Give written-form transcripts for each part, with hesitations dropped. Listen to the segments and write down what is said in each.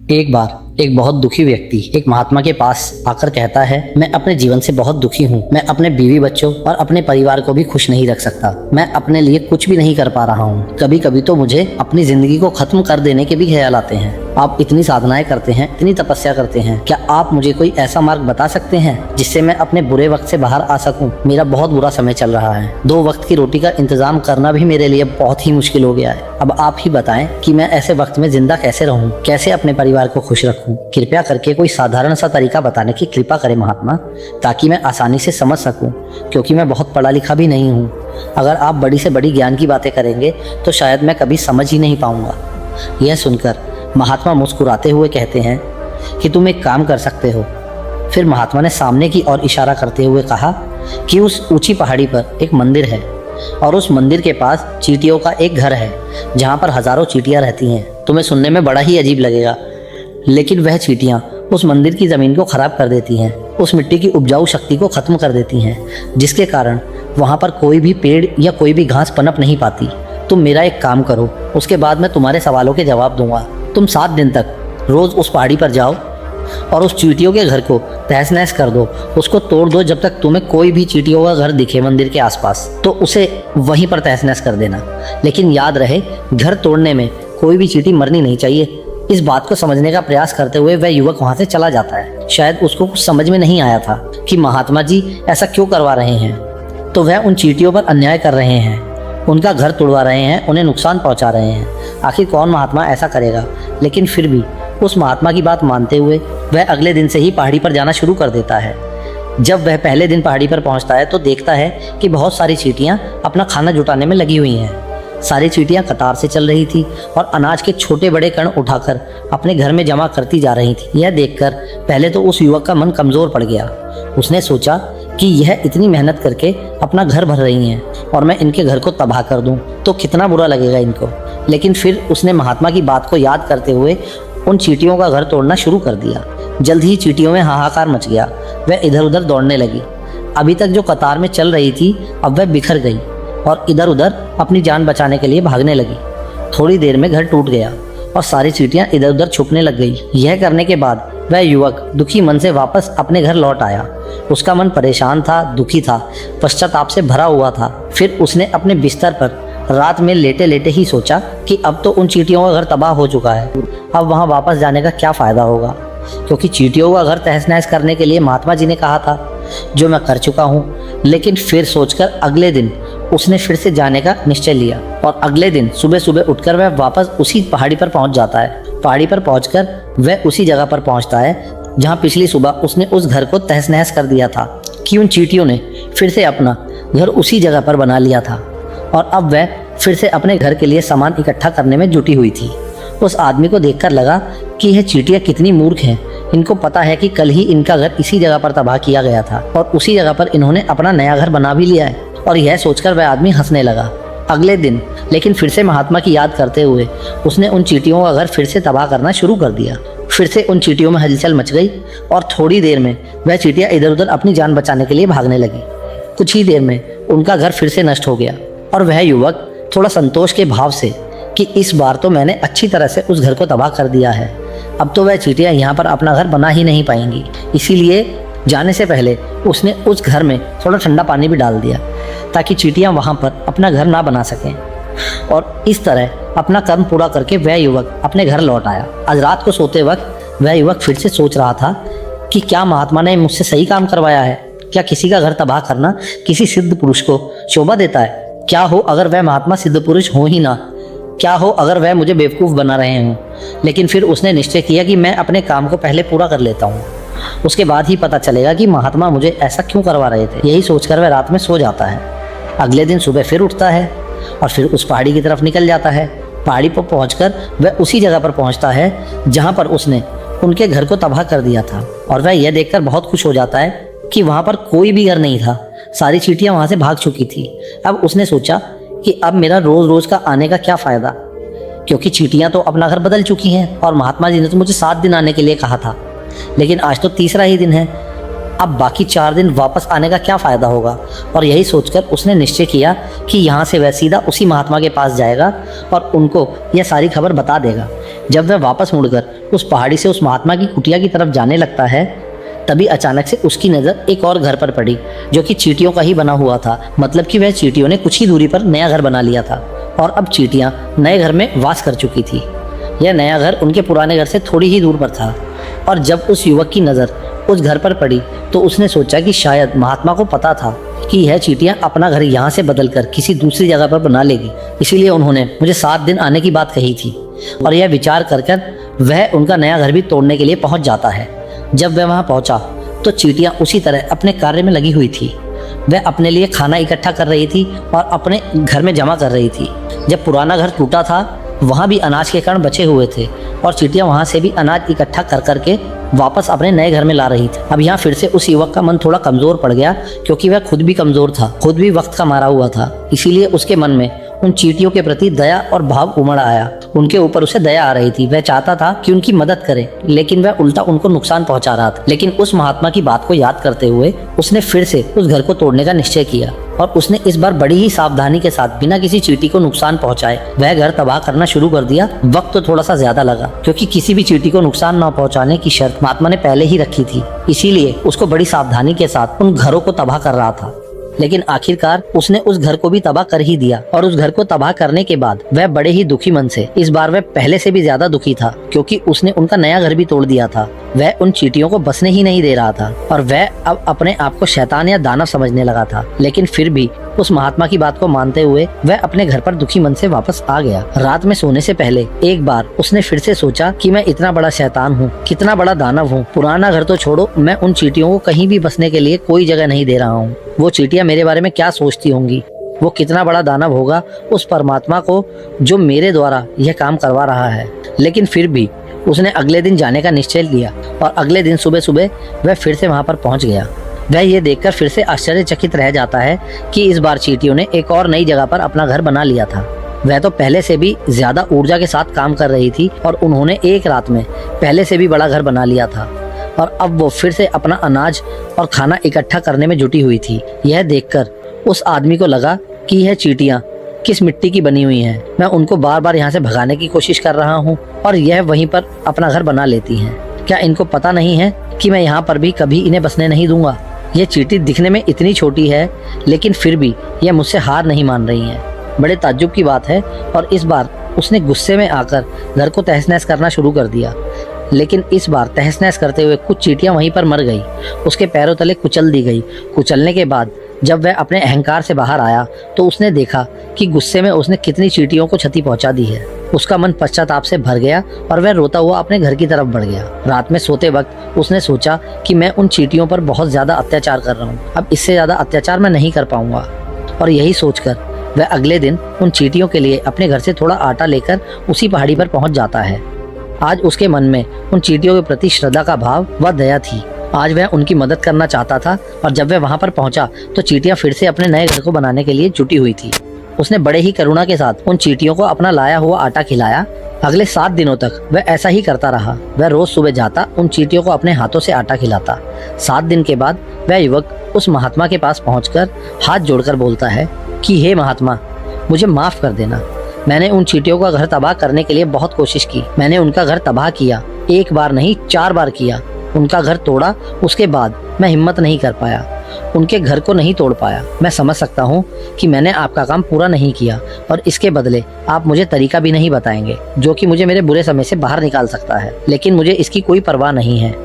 एक बार एक बहुत दुखी व्यक्ति एक महात्मा के पास आकर कहता है, मैं अपने जीवन से बहुत दुखी हूँ। मैं अपने बीवी बच्चों और अपने परिवार को भी खुश नहीं रख सकता। मैं अपने लिए कुछ भी नहीं कर पा रहा हूँ। कभी कभी तो मुझे अपनी जिंदगी को खत्म कर देने के भी ख्याल आते हैं। आप इतनी साधनाएं करते हैं, इतनी तपस्या करते हैं, क्या आप मुझे कोई ऐसा मार्ग बता सकते हैं जिससे मैं अपने बुरे वक्त से बाहर आ सकूं? मेरा बहुत बुरा समय चल रहा है। 2 वक्त की रोटी का इंतजाम करना भी मेरे लिए बहुत ही मुश्किल हो गया है। अब आप ही बताएं कि मैं ऐसे वक्त में जिंदा कैसे रहूं, कैसे अपने परिवार को खुश रखूं? कृपया करके कोई साधारण सा तरीका बताने की कृपा करें महात्मा, ताकि मैं आसानी से समझ सकूं, क्योंकि मैं बहुत पढ़ा लिखा भी नहीं हूँ। अगर आप बड़ी से बड़ी ज्ञान की बातें करेंगे तो शायद मैं कभी समझ ही नहीं पाऊंगा। यह सुनकर महात्मा मुस्कुराते हुए कहते हैं कि तुम एक काम कर सकते हो। फिर महात्मा ने सामने की ओर इशारा करते हुए कहा कि उस ऊंची पहाड़ी पर एक मंदिर है और उस मंदिर के पास चींटियों का एक घर है जहाँ पर हजारों चींटियाँ रहती हैं। तुम्हें सुनने में बड़ा ही अजीब लगेगा, लेकिन वह चींटियाँ उस मंदिर की ज़मीन को खराब कर देती हैं, उस मिट्टी की उपजाऊ शक्ति को खत्म कर देती हैं, जिसके कारण वहाँ पर कोई भी पेड़ या कोई भी घास पनप नहीं पाती। तुम मेरा एक काम करो, उसके बाद मैं तुम्हारे सवालों के जवाब दूंगा। तुम 7 दिन तक रोज़ उस पहाड़ी पर जाओ और उस चींटियों के घर को तहस नहस कर दो, उसको तोड़ दो। जब तक तुम्हें कोई भी चींटियों का घर दिखे मंदिर के आसपास, तो उसे वहीं पर तहस नहस कर देना। लेकिन याद रहे, घर तोड़ने में कोई भी चींटी मरनी नहीं चाहिए। इस बात को समझने का प्रयास करते हुए वह युवक वहां से चला जाता है। शायद उसको कुछ समझ में नहीं आया था कि महात्मा जी ऐसा क्यों करवा रहे हैं। तो वह उन चींटियों पर अन्याय कर रहे हैं, उनका घर तोड़वा रहे हैं, उन्हें नुकसान पहुंचा रहे हैं। आखिर कौन महात्मा ऐसा करेगा? लेकिन फिर भी उस महात्मा की बात मानते हुए वह अगले दिन से ही पहाड़ी पर जाना शुरू कर देता है। जब वह पहले दिन पहाड़ी पर पहुंचता है तो देखता है कि बहुत सारी चींटियां अपना खाना जुटाने में लगी हुई हैं। सारी चींटियां कतार से चल रही थी और अनाज के छोटे बड़े कण उठाकर अपने घर में जमा करती जा रही थी। यह देखकर पहले तो उस युवक का मन कमजोर पड़ गया। उसने सोचा कि यह इतनी मेहनत करके अपना घर भर रही हैं और मैं इनके घर को तबाह कर दूं तो कितना बुरा लगेगा इनको। लेकिन फिर उसने महात्मा की बात को याद करते हुए उन चींटियों का घर तोड़ना शुरू कर दिया। जल्द ही चींटियों में हाहाकार मच गया। वह इधर उधर दौड़ने लगी। अभी तक जो कतार में चल रही थी, अब वह बिखर गई और इधर उधर अपनी जान बचाने के लिए भागने लगी। थोड़ी देर में घर टूट गया और सारी चींटियां इधर उधर छुपने लग गई। यह करने के बाद वह युवक दुखी मन से वापस अपने घर लौट आया। उसका मन परेशान था, दुखी था, पश्चाताप से भरा हुआ था। फिर उसने अपने बिस्तर पर रात में लेटे लेटे ही सोचा कि अब तो उन चींटियों का घर तबाह हो चुका है, अब वहां वापस जाने का क्या फायदा होगा, क्योंकि चींटियों का घर तहस नहस करने के लिए महात्मा जी ने कहा था, जो मैं कर चुका हूँ। लेकिन फिर सोचकर अगले दिन उसने फिर से जाने का निश्चय लिया और अगले दिन सुबह सुबह उठकर वह वापस उसी पहाड़ी पर पहुंच जाता है। पहाड़ी पर पहुंचकर वह उसी जगह पर पहुंचता है जहां पिछली सुबह उसने उस घर को तहस नहस कर दिया था कि उन चींटियों ने फिर से अपना घर उसी जगह पर बना लिया था और अब वह फिर से अपने घर के लिए सामान इकट्ठा करने में जुटी हुई थी। उस आदमी को देखकर लगा कि यह चींटियां कितनी मूर्ख हैं। इनको पता है कि कल ही इनका घर इसी जगह पर तबाह किया गया था और उसी जगह पर इन्होंने अपना नया घर बना भी लिया है। और यह सोचकर वह आदमी हंसने लगा। अगले दिन लेकिन फिर से महात्मा की याद करते हुए उसने उन चींटियों का घर फिर से तबाह करना शुरू कर दिया। फिर से उन चींटियों में हलचल मच गई और थोड़ी देर में वह चींटियां इधर उधर अपनी जान बचाने के लिए भागने लगी। कुछ ही देर में उनका घर फिर से नष्ट हो गया और वह युवक थोड़ा संतोष के भाव से कि इस बार तो मैंने अच्छी तरह से उस घर को तबाह कर दिया है, अब तो वह चींटियां यहाँ पर अपना घर बना ही नहीं पाएंगी। इसीलिए जाने से पहले उसने उस घर में थोड़ा ठंडा पानी भी डाल दिया ताकि चींटियां वहाँ पर अपना घर ना बना सकें। और इस तरह अपना कर्म पूरा करके वह युवक अपने घर लौट आया। आज रात को सोते वक्त वह युवक फिर से सोच रहा था कि क्या महात्मा ने मुझसे सही काम करवाया है? क्या किसी का घर तबाह करना किसी सिद्ध पुरुष को शोभा देता है? क्या हो अगर वह महात्मा सिद्ध पुरुष हो ही ना? क्या हो अगर वह मुझे बेवकूफ़ बना रहे हों? लेकिन फिर उसने निश्चय किया कि मैं अपने काम को पहले पूरा कर लेता हूँ, उसके बाद ही पता चलेगा कि महात्मा मुझे ऐसा क्यों करवा रहे थे। यही सोचकर वह रात में सो जाता है। अगले दिन सुबह फिर उठता है और फिर उस पहाड़ी की तरफ निकल जाता है। पहाड़ी पर पहुंचकर वह उसी जगह पर पहुंचता है जहां पर उसने उनके घर को तबाह कर दिया था और वह यह देखकर बहुत खुश हो जाता है कि वहां पर कोई भी घर नहीं था। सारी चींटियां वहां से भाग चुकी थी। अब उसने सोचा कि अब मेरा रोज रोज का आने का क्या फायदा, क्योंकि चींटियां तो अपना घर बदल चुकी हैं और महात्मा जी ने तो मुझे 7 दिन आने के लिए कहा था, लेकिन आज तो तीसरा ही दिन है। अब बाकी 4 दिन वापस आने का क्या फ़ायदा होगा। और यही सोचकर उसने निश्चय किया कि यहाँ से वह सीधा उसी महात्मा के पास जाएगा और उनको यह सारी खबर बता देगा जब वह वापस मुड़कर उस पहाड़ी से उस महात्मा की कुटिया की तरफ जाने लगता है, तभी अचानक से उसकी नज़र एक और घर पर पड़ी जो कि चींटियों का ही बना हुआ था। मतलब कि वह चींटियों ने कुछ ही दूरी पर नया घर बना लिया था और अब चींटियां नए घर में वास कर चुकी थी। यह नया घर उनके पुराने घर से थोड़ी ही दूर पर था और जब उस युवक की नज़र उस घर पर पड़ी तो उसने सोचा कि शायद महात्मा को पता था कि यह चींटियां अपना घर यहाँ से बदलकर किसी दूसरी जगह पर बना लेगी, इसीलिए उन्होंने मुझे 7 दिन आने की बात कही थी। और यह विचार कर वह उनका नया घर भी तोड़ने के लिए पहुंच जाता है। जब वह वहां पहुंचा तो चींटियां उसी तरह अपने कार्य में लगी हुई थी। वह अपने लिए खाना इकट्ठा कर रही थी और अपने घर में जमा कर रही थी। जब पुराना घर टूटा था वहाँ भी अनाज के कण बचे हुए थे और चींटियां वहाँ से भी अनाज इकट्ठा कर करके वापस अपने नए घर में ला रही थी। अब यहाँ फिर से उस युवक का मन थोड़ा कमज़ोर पड़ गया क्योंकि वह खुद भी कमज़ोर था, खुद भी वक्त का मारा हुआ था। इसीलिए उसके मन में उन चींटियों के प्रति दया और भाव उमड़ आया। उनके ऊपर उसे दया आ रही थी। वह चाहता था कि उनकी मदद करे, लेकिन वह उल्टा उनको नुकसान पहुंचा रहा था। लेकिन उस महात्मा की बात को याद करते हुए उसने फिर से उस घर को तोड़ने का निश्चय किया और उसने इस बार बड़ी ही सावधानी के साथ बिना किसी चींटी को नुकसान पहुंचाए वह घर तबाह करना शुरू कर दिया। वक्त तो थोड़ा सा ज्यादा लगा क्योंकि किसी भी चींटी को नुकसान न पहुंचाने की शर्त महात्मा ने पहले ही रखी थी, इसीलिए उसको बड़ी सावधानी के साथ उन घरों को तबाह कर रहा था। लेकिन आखिरकार उसने उस घर को भी तबाह कर ही दिया और उस घर को तबाह करने के बाद वह बड़े ही दुखी मन से, इस बार वह पहले से भी ज्यादा दुखी था क्योंकि उसने उनका नया घर भी तोड़ दिया था। वह उन चींटियों को बसने ही नहीं दे रहा था और वह अब अपने आप को शैतान या दानव समझने लगा था। लेकिन फिर भी उस महात्मा की बात को मानते हुए वह अपने घर पर दुखी मन से वापस आ गया। रात में सोने से पहले एक बार उसने फिर से सोचा कि मैं इतना बड़ा शैतान हूँ, कितना बड़ा दानव हूँ। पुराना घर तो छोड़ो, मैं उन चींटियों को कहीं भी बसने के लिए कोई जगह नहीं दे रहा हूँ। वो चींटियां मेरे बारे में क्या सोचती होंगी, वो कितना बड़ा दानव होगा उस परमात्मा को जो मेरे द्वारा यह काम करवा रहा है। लेकिन फिर भी उसने अगले दिन जाने का निश्चय लिया और अगले दिन सुबह सुबह वह फिर से वहां पर पहुंच गया। वह ये देखकर फिर से आश्चर्यचकित रह जाता है कि इस बार चींटियों ने एक और नई जगह पर अपना घर बना लिया था। वह तो पहले से भी ज्यादा ऊर्जा के साथ काम कर रही थी और उन्होंने एक रात में पहले से भी बड़ा घर बना लिया था और अब वो फिर से अपना अनाज और खाना इकट्ठा करने में जुटी हुई थी। यह देखकर उस आदमी को लगा कि यह चींटियां किस मिट्टी की बनी हुई हैं। मैं उनको बार बार यहाँ से भगाने की कोशिश कर रहा हूँ और यह वहीं पर अपना घर बना लेती हैं। क्या इनको पता नहीं है कि मैं यहाँ पर भी कभी इन्हें बसने नहीं दूंगा। यह चींटी दिखने में इतनी छोटी है लेकिन फिर भी यह मुझसे हार नहीं मान रही है। बड़े ताज्जुब की बात है। और इस बार उसने गुस्से में आकर घर को तहस नहस करना शुरू कर दिया। लेकिन इस बार तहस नहस करते हुए कुछ चींटियां वहीं पर मर गई, उसके पैरों तले कुचल दी गई। कुचलने के बाद जब वह अपने अहंकार से बाहर आया तो उसने देखा कि गुस्से में उसने कितनी चींटियों को क्षति पहुंचा दी है। उसका मन पश्चाताप से भर गया और वह रोता हुआ अपने घर की तरफ बढ़ गया। रात में सोते वक्त उसने सोचा कि मैं उन चींटियों पर बहुत ज्यादा अत्याचार कर रहा हूँ, अब इससे ज्यादा अत्याचार मैं नहीं कर पाऊंगा। और यही सोचकर वह अगले दिन उन चींटियों के लिए अपने घर से थोड़ा आटा लेकर उसी पहाड़ी पर पहुंच जाता है। आज उसके मन में उन चींटियों के प्रति श्रद्धा का भाव व दया थी। आज वह उनकी मदद करना चाहता था और जब वह वहां पर पहुंचा तो चींटियां फिर से अपने नए घर को बनाने के लिए जुटी हुई थी। उसने बड़े ही करुणा के साथ उन चींटियों को अपना लाया हुआ आटा खिलाया। अगले 7 दिनों तक वह ऐसा ही करता रहा। वह रोज सुबह जाता, उन चींटियों को अपने हाथों से आटा खिलाता। 7 दिन के बाद वह युवक उस महात्मा के पास पहुंचकर हाथ जोड़कर बोलता है कि हे महात्मा, मुझे माफ कर देना। मैंने उन चींटियों का घर तबाह करने के लिए बहुत कोशिश की। मैंने उनका घर तबाह किया, एक बार नहीं 4 बार किया। उनका घर तोड़ा, उसके बाद मैं हिम्मत नहीं कर पाया, उनके घर को नहीं तोड़ पाया। मैं समझ सकता हूँ कि मैंने आपका काम पूरा नहीं किया और इसके बदले आप मुझे तरीका भी नहीं बताएंगे जो कि मुझे मेरे बुरे समय से बाहर निकाल सकता है। लेकिन मुझे इसकी कोई परवाह नहीं है।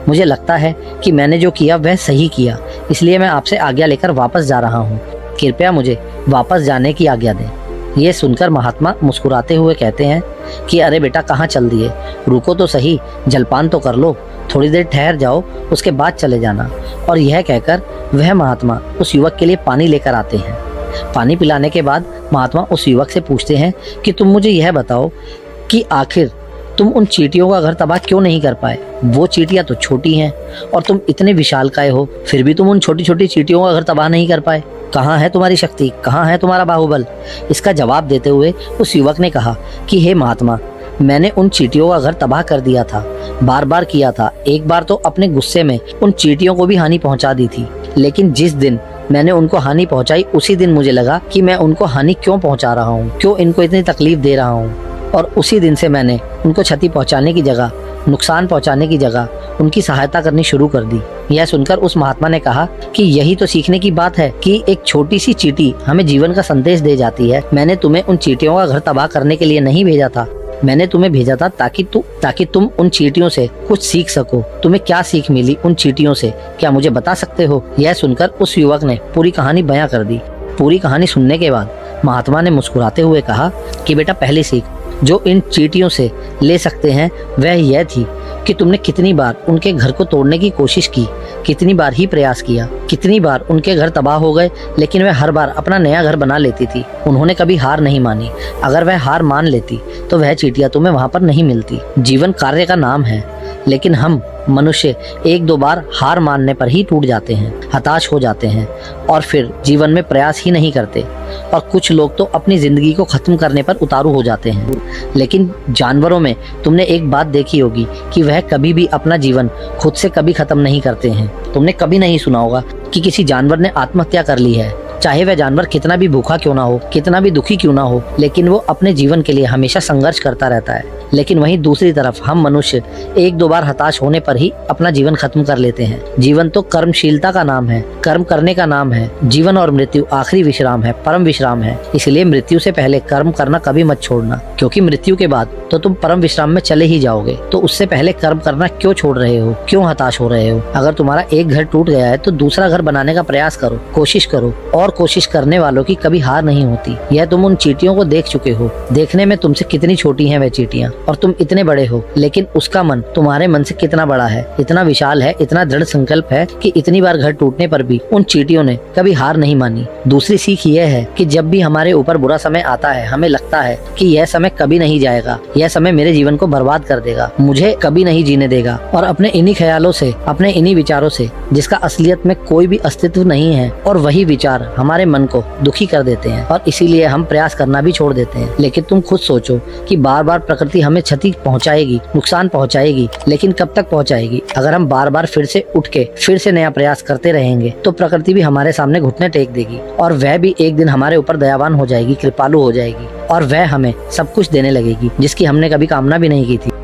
मुझे लगता है कि मैंने जो किया वह सही किया, इसलिए मैं आपसे आज्ञा लेकर वापस जा रहा हूँ। कृपया मुझे वापस जाने की आज्ञा दें। ये सुनकर महात्मा मुस्कुराते हुए कहते हैं कि अरे बेटा, कहाँ चल दिए, रुको तो सही, जलपान तो कर लो, थोड़ी देर ठहर जाओ, उसके बाद चले जाना। और यह कहकर वह महात्मा उस युवक के लिए पानी लेकर आते हैं। पानी पिलाने के बाद महात्मा उस युवक से पूछते हैं कि तुम मुझे यह बताओ कि आखिर तुम उन चींटियों का घर तबाह क्यों नहीं कर पाए। वो चींटियां तो छोटी हैं और तुम इतने विशालकाय हो, फिर भी तुम उन छोटी छोटी चींटियों का घर तबाह नहीं कर पाए। कहाँ है तुम्हारी शक्ति, कहाँ है तुम्हारा बाहुबल। इसका जवाब देते हुए उस युवक ने कहा कि हे महात्मा, मैंने उन चींटियों का घर तबाह कर दिया था, बार बार किया था। एक बार तो अपने गुस्से में उन चींटियों को भी हानि पहुंचा दी थी, लेकिन जिस दिन मैंने उनको हानि पहुंचाई उसी दिन मुझे लगा कि मैं उनको हानि क्यों पहुंचा रहा हूं, क्यों इनको इतनी तकलीफ दे रहा हूं। और उसी दिन से मैंने उनको क्षति पहुंचाने की जगह, नुकसान पहुंचाने की जगह उनकी सहायता करनी शुरू कर दी। यह सुनकर उस महात्मा ने कहा कि यही तो सीखने की बात है कि एक छोटी सी चींटी हमें जीवन का संदेश दे जाती है। मैंने तुम्हें उन चींटियों का घर तबाह करने के लिए नहीं भेजा था, मैंने तुम्हें भेजा था ताकि तुम उन चींटियों से कुछ सीख सको। तुम्हें क्या सीख मिली उन चींटियों से, क्या मुझे बता सकते हो? यह सुनकर उस युवक ने पूरी कहानी बयां कर दी। पूरी कहानी सुनने के बाद महात्मा ने मुस्कुराते हुए कहा कि बेटा, पहली सीख जो इन चींटियों से ले सकते हैं वह यह थी कि तुमने कितनी बार उनके घर को तोड़ने की कोशिश की, कितनी बार ही प्रयास किया, कितनी बार उनके घर तबाह हो गए, लेकिन वह हर बार अपना नया घर बना लेती थी। उन्होंने कभी हार नहीं मानी। अगर वह हार मान लेती तो वह चींटियां तुम्हें वहां पर नहीं मिलती। जीवन कार्य का नाम है, लेकिन हम मनुष्य एक दो बार हार मानने पर ही टूट जाते हैं, हताश हो जाते हैं और फिर जीवन में प्रयास ही नहीं करते। और कुछ लोग तो अपनी जिंदगी को खत्म करने पर उतारू हो जाते हैं। लेकिन जानवरों में तुमने एक बात देखी होगी कि वह कभी भी अपना जीवन खुद से कभी खत्म नहीं करते हैं। तुमने कभी नहीं सुना होगा कि किसी जानवर ने आत्महत्या कर ली है, चाहे वह जानवर कितना भी भूखा क्यों ना हो, कितना भी दुखी क्यों ना हो, लेकिन वो अपने जीवन के लिए हमेशा संघर्ष करता रहता है। लेकिन वहीं दूसरी तरफ हम मनुष्य एक दो बार हताश होने पर ही अपना जीवन खत्म कर लेते हैं। जीवन तो कर्मशीलता का नाम है, कर्म करने का नाम है। जीवन और मृत्यु आखिरी विश्राम है, परम विश्राम है। इसलिए मृत्यु से पहले कर्म करना कभी मत छोड़ना, क्योंकि मृत्यु के बाद तो तुम परम विश्राम में चले ही जाओगे। तो उससे पहले कर्म करना क्यों छोड़ रहे हो, क्यों हताश हो रहे हो? अगर तुम्हारा एक घर टूट गया है तो दूसरा घर बनाने का प्रयास करो, कोशिश करो। और कोशिश करने वालों की कभी हार नहीं होती। यह तुम उन चींटियों को देख चुके हो। देखने में तुमसे कितनी छोटी हैं वह चींटियां और तुम इतने बड़े हो, लेकिन उसका मन तुम्हारे मन से कितना बड़ा है, इतना विशाल है, इतना दृढ़ संकल्प है कि इतनी बार घर टूटने पर भी उन चींटियों ने कभी हार नहीं मानी। दूसरी सीख यह है कि जब भी हमारे ऊपर बुरा समय आता है, हमें लगता है कि यह समय कभी नहीं जाएगा, यह समय मेरे जीवन को बर्बाद कर देगा, मुझे कभी नहीं जीने देगा। और अपने इन्हीं ख्यालों से, अपने इन्हीं विचारों से, जिसका असलियत में कोई भी अस्तित्व नहीं है, और वही विचार हमारे मन को दुखी कर देते हैं और इसीलिए हम प्रयास करना भी छोड़ देते हैं। लेकिन तुम खुद सोचो कि बार बार प्रकृति हमें क्षति पहुंचाएगी, नुकसान पहुंचाएगी, लेकिन कब तक पहुंचाएगी? अगर हम बार बार फिर से उठ के फिर से नया प्रयास करते रहेंगे तो प्रकृति भी हमारे सामने घुटने टेक देगी और वह भी एक दिन हमारे ऊपर दयावान हो जाएगी, कृपालु हो जाएगी और वह हमें सब कुछ देने लगेगी जिसकी हमने कभी कामना भी नहीं की थी।